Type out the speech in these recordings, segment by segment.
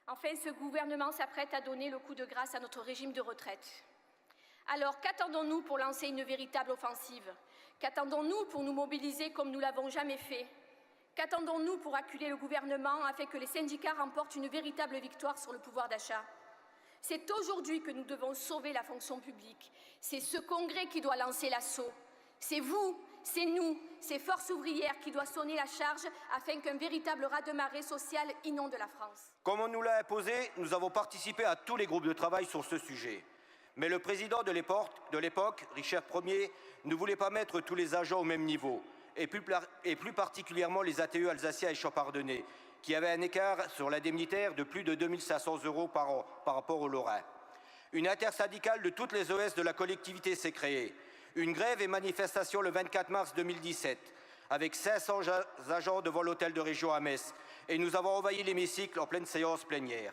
Enfin, ce gouvernement s'apprête à donner le coup de grâce à notre régime de retraite. Alors, qu'attendons-nous pour lancer une véritable offensive? Qu'attendons-nous pour nous mobiliser comme nous l'avons jamais fait? Qu'attendons-nous pour acculer le gouvernement afin que les syndicats remportent une véritable victoire sur le pouvoir d'achat? C'est aujourd'hui que nous devons sauver la fonction publique. C'est ce congrès qui doit lancer l'assaut. C'est vous, c'est nous, c'est Force ouvrière qui doit sonner la charge afin qu'un véritable raz-de-marée social inonde la France. Comme on nous l'a imposé, nous avons participé à tous les groupes de travail sur ce sujet. Mais le président de l'époque, Richard Ier, ne voulait pas mettre tous les agents au même niveau, et plus particulièrement les ATE alsaciens et champardonnais, qui avaient un écart sur l'indemnitaire de plus de 2 500 € par an par rapport aux Lorrains. Une intersyndicale de toutes les OS de la collectivité s'est créée. Une grève et manifestation le 24 mars 2017, avec 500 agents devant l'hôtel de région à Metz, et nous avons envahi l'hémicycle en pleine séance plénière.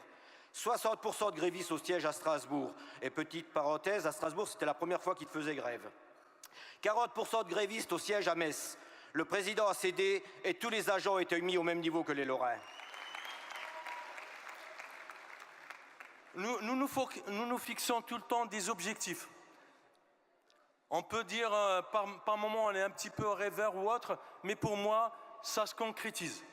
60% de grévistes au siège à Strasbourg. Et petite parenthèse, à Strasbourg, c'était la première fois qu'ils faisaient grève. 40% de grévistes au siège à Metz. Le président a cédé et tous les agents ont été mis au même niveau que les Lorrains. Nous nous fixons tout le temps des objectifs. On peut dire par moment on est un petit peu rêveur ou autre, mais pour moi, ça se concrétise.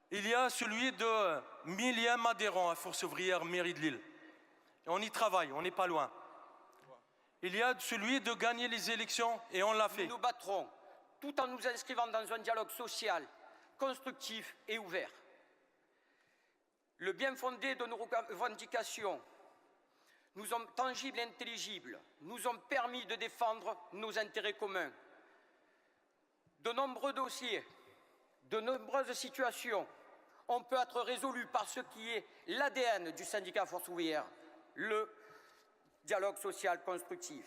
Il y a celui de 1000e adhérent à Force ouvrière mairie de Lille. Et on y travaille, on n'est pas loin. Il y a celui de gagner les élections et on l'a fait. Nous nous battrons tout en nous inscrivant dans un dialogue social, constructif et ouvert. Le bien fondé de nos revendications nous ont tangibles et intelligibles, nous ont permis de défendre nos intérêts communs. De nombreux dossiers, de nombreuses situations, on peut être résolu par ce qui est l'ADN du syndicat Force ouvrière, le dialogue social constructif.